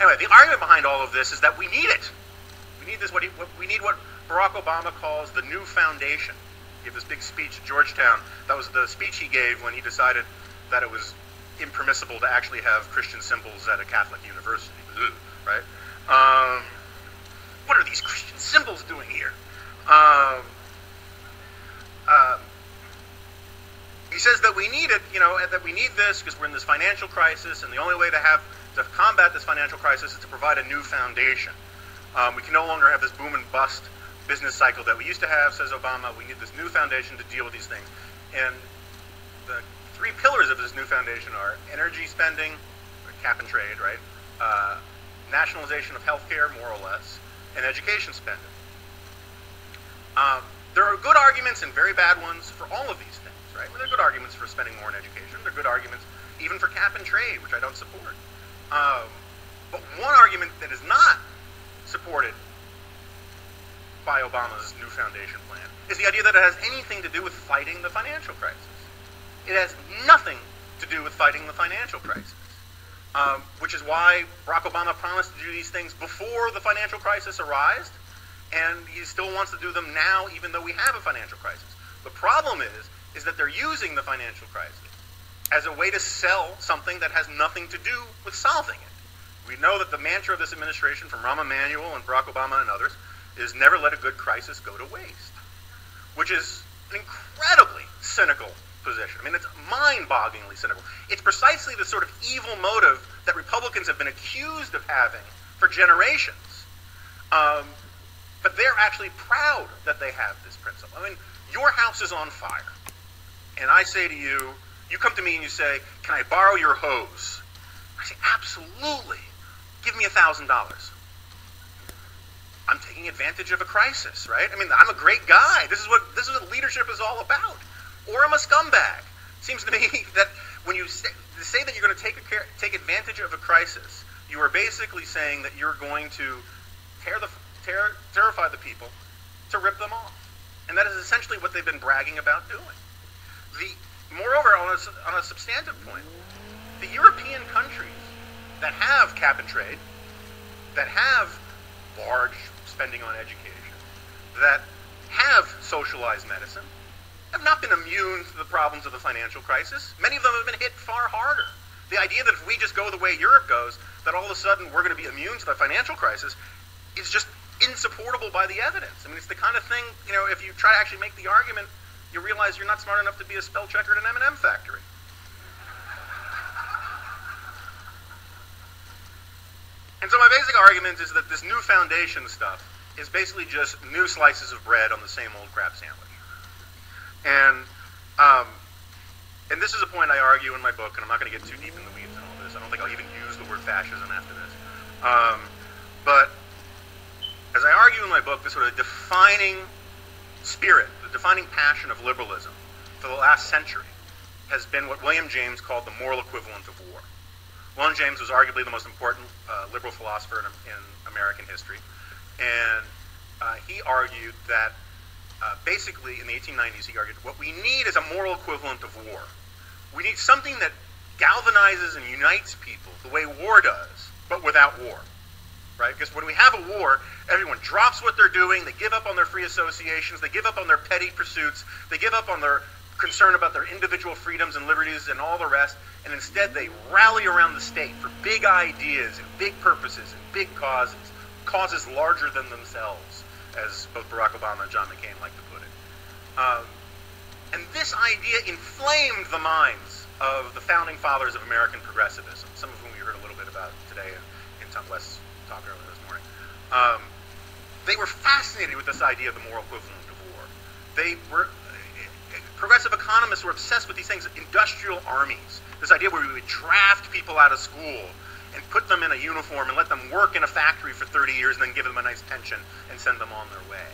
Anyway, the argument behind all of this is that we need it. We need this. We need what Barack Obama calls the new foundation. He gave this big speech at Georgetown. That was the speech he gave when he decided that it was impermissible to actually have Christian symbols at a Catholic university. Right? What are these Christian symbols doing here? He says that we need it, that we need this because we're in this financial crisis, and the only way to combat this financial crisis is to provide a new foundation. We can no longer have this boom and bust business cycle that we used to have, says Obama. We need this new foundation to deal with these things. And the three pillars of this new foundation are energy spending, cap and trade, right? Nationalization of healthcare, more or less, and education spending. There are good arguments and very bad ones for all of these things, right? Well, there are good arguments for spending more on education. There are good arguments even for cap and trade, which I don't support. But one argument that is not supported by Obama's new foundation plan is the idea that it has anything to do with fighting the financial crisis. It has nothing to do with fighting the financial crisis, which is why Barack Obama promised to do these things before the financial crisis arose, and he still wants to do them now, even though we have a financial crisis. The problem is that they're using the financial crisis as a way to sell something that has nothing to do with solving it. We know that the mantra of this administration, from Rahm Emanuel and Barack Obama and others, is never let a good crisis go to waste, which is an incredibly cynical position. I mean, it's mind-bogglingly cynical. It's precisely the sort of evil motive that Republicans have been accused of having for generations. But they're actually proud that they have this principle. I mean, your house is on fire, and I say to you, you come to me and you say, can I borrow your hose? I say, absolutely. Give me $1,000. I'm taking advantage of a crisis, right? I mean, I'm a great guy. This is what leadership is all about. Or I'm a scumbag. It seems to me that when you say that you're going to take advantage of a crisis, you are basically saying that you're going to terrify the people to rip them off. And that is essentially what they've been bragging about doing. Moreover, on a substantive point, the European countries that have cap and trade, that have large spending on education, that have socialized medicine, have not been immune to the problems of the financial crisis. Many of them have been hit far harder. The idea that if we just go the way Europe goes, that all of a sudden we're going to be immune to the financial crisis is just insupportable by the evidence. I mean, it's the kind of thing, if you try to actually make the argument, you realize you're not smart enough to be a spell checker at an M&M factory. And so my basic argument is that this new foundation stuff is basically just new slices of bread on the same old crap sandwich. And this is a point I argue in my book, and I'm not going to get too deep in the weeds and all this. I don't think I'll even use the word fascism after this. But as I argue in my book, the sort of defining spirit, the defining passion of liberalism for the last century has been what William James called the moral equivalent of war. William James was arguably the most important liberal philosopher in American history, and he argued that basically in the 1890s, he argued what we need is a moral equivalent of war. We need something that galvanizes and unites people the way war does, but without war. Right? Because when we have a war, everyone drops what they're doing, they give up on their free associations, they give up on their petty pursuits, they give up on their concern about their individual freedoms and liberties and all the rest, and instead they rally around the state for big ideas and big purposes and big causes larger than themselves, as both Barack Obama and John McCain like to put it. And this idea inflamed the minds of the founding fathers of American progressivism, some of whom we heard a little bit about today in Tom West's talk earlier this morning. They were fascinated with this idea of the moral equivalent of war. Progressive economists were obsessed with these things, industrial armies. This idea where we would draft people out of school and put them in a uniform and let them work in a factory for 30 years and then give them a nice pension and send them on their way.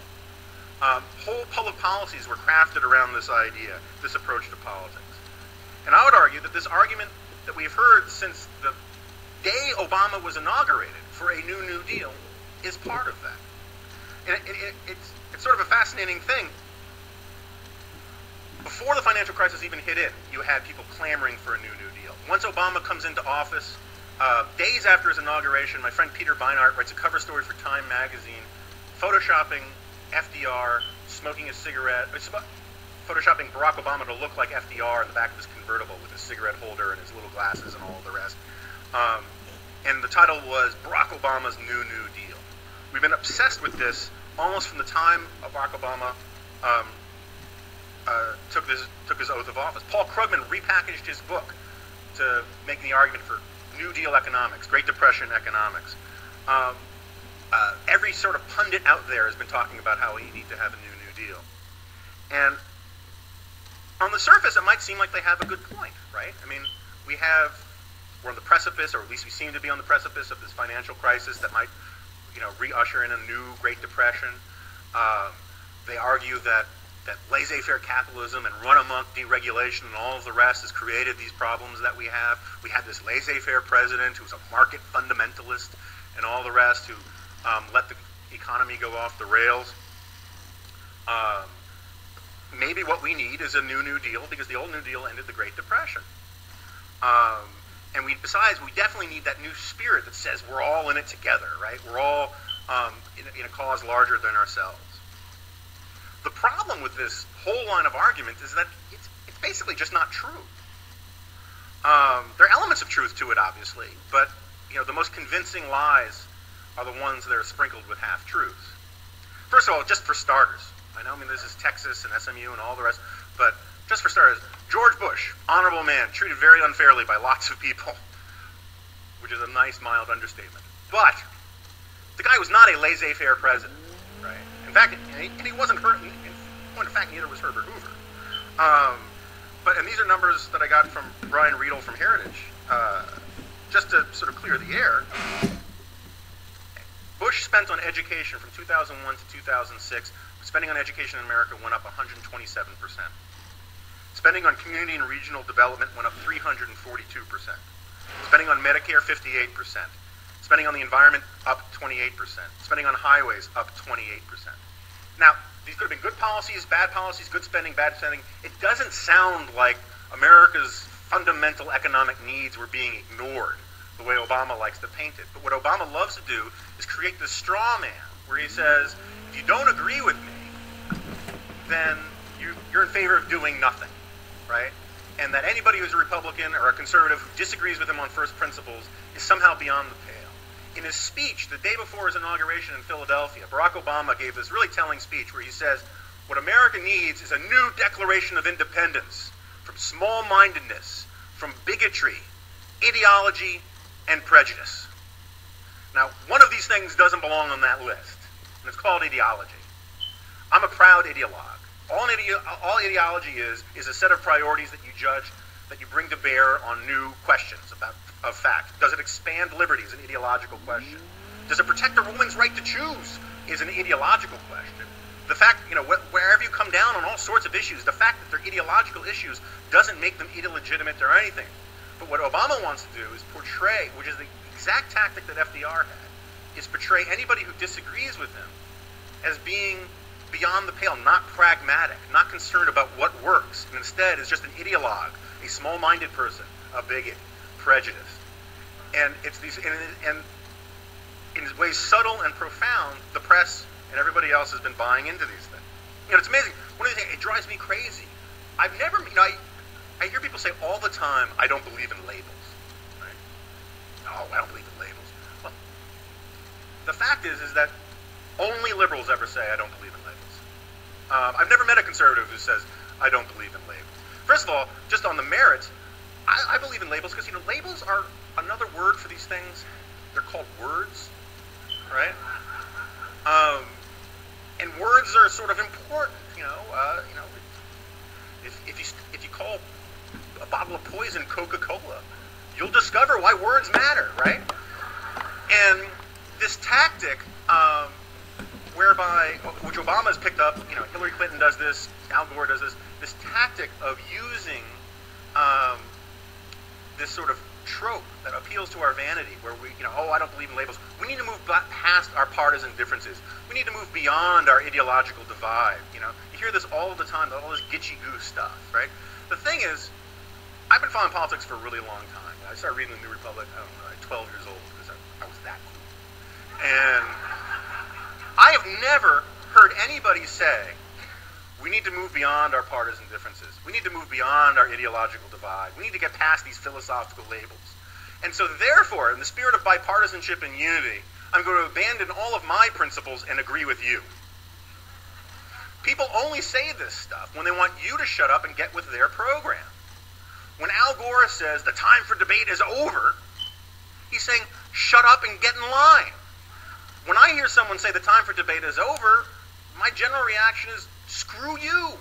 Whole public policies were crafted around this idea, this approach to politics. And I would argue that this argument that we've heard since the day Obama was inaugurated for a New Deal is part of that. And it's sort of a fascinating thing. Before the financial crisis even hit in, you had people clamoring for a New Deal. Once Obama comes into office, Days after his inauguration, my friend Peter Beinart writes a cover story for Time magazine, photoshopping FDR smoking a cigarette, photoshopping Barack Obama to look like FDR in the back of his convertible with his cigarette holder and his little glasses and all of the rest. And the title was Barack Obama's New Deal. We've been obsessed with this almost from the time Barack Obama took his oath of office. Paul Krugman repackaged his book to make the argument for New Deal economics, Great Depression economics. Every sort of pundit out there has been talking about how we need to have a New Deal. And on the surface, it might seem like they have a good point, right? I mean, we're on the precipice, or at least we seem to be on the precipice of this financial crisis that might, re-usher in a new Great Depression. They argue that laissez-faire capitalism and run-amok deregulation and all of the rest has created these problems that we have. We had this laissez-faire president who's a market fundamentalist and all the rest, who let the economy go off the rails. Maybe what we need is a New Deal, because the old New Deal ended the Great Depression. And besides, we definitely need that new spirit that says we're all in it together, right? We're all in a cause larger than ourselves. The problem with this whole line of argument is that it's basically just not true. There are elements of truth to it, obviously, but the most convincing lies are the ones that are sprinkled with half-truths. First of all, just for starters, this is Texas and SMU and all the rest, but just for starters, George Bush, honorable man, treated very unfairly by lots of people, which is a nice, mild understatement. But the guy was not a laissez-faire president, right? In fact, and he wasn't hurt. In point of fact, neither was Herbert Hoover. And these are numbers that I got from Brian Riedel from Heritage, just to sort of clear the air. Bush spent on education from 2001 to 2006. Spending on education in America went up 127%. Spending on community and regional development went up 342%. Spending on Medicare, 58%. Spending on the environment, up 28%. Spending on highways, up 28%. Now, these could have been good policies, good spending, bad spending. It doesn't sound like America's fundamental economic needs were being ignored the way Obama likes to paint it. But what Obama loves to do is create this straw man where he says, if you don't agree with me, then you're in favor of doing nothing, right? And that anybody who's a Republican or a conservative who disagrees with him on first principles is somehow beyond the pale. In his speech the day before his inauguration in Philadelphia, Barack Obama gave this really telling speech where he says, what America needs is a new Declaration of Independence from small-mindedness, from bigotry, ideology, and prejudice. Now, one of these things doesn't belong on that list, and it's called ideology. I'm a proud ideologue. All ideology is a set of priorities that you judge, that you bring to bear on new questions of fact. Does it expand liberty is an ideological question. Does it protect a woman's right to choose is an ideological question. The fact, wherever you come down on all sorts of issues, the fact that they're ideological issues doesn't make them illegitimate or anything. But what Obama wants to do is portray, which is the exact tactic that FDR had, is portray anybody who disagrees with him as being beyond the pale, not pragmatic, not concerned about what works, and instead is just an ideologue, a small-minded person, a bigot, prejudiced. And it's these, and in ways subtle and profound, the press and everybody else has been buying into these things. It's amazing. One of the things, it drives me crazy. I've never, I hear people say all the time, I don't believe in labels. Right? Oh, I don't believe in labels. Well, the fact is that only liberals ever say I don't believe in labels. I've never met a conservative who says I don't believe in labels. First of all, just on the merits, I believe in labels because, labels are another word for these things. They're called words, right? And words are sort of important, if you call a bottle of poison Coca-Cola, you'll discover why words matter, right? And this tactic, whereby, which Obama has picked up, Hillary Clinton does this, Al Gore does this tactic of using this sort of trope that appeals to our vanity, where we, I don't believe in labels. We need to move past our partisan differences. We need to move beyond our ideological divide. You hear this all the time, all this gitchy-goo stuff, right? The thing is, I've been following politics for a really long time. I started reading the New Republic, I don't know, at 12 years old, because I was that cool. And I have never heard anybody say, we need to move beyond our partisan differences. We need to move beyond our ideological divide. We need to get past these philosophical labels. And so therefore, in the spirit of bipartisanship and unity, I'm going to abandon all of my principles and agree with you. People only say this stuff when they want you to shut up and get with their program. When Al Gore says the time for debate is over, he's saying, shut up and get in line. When I hear someone say the time for debate is over, my general reaction is, screw you.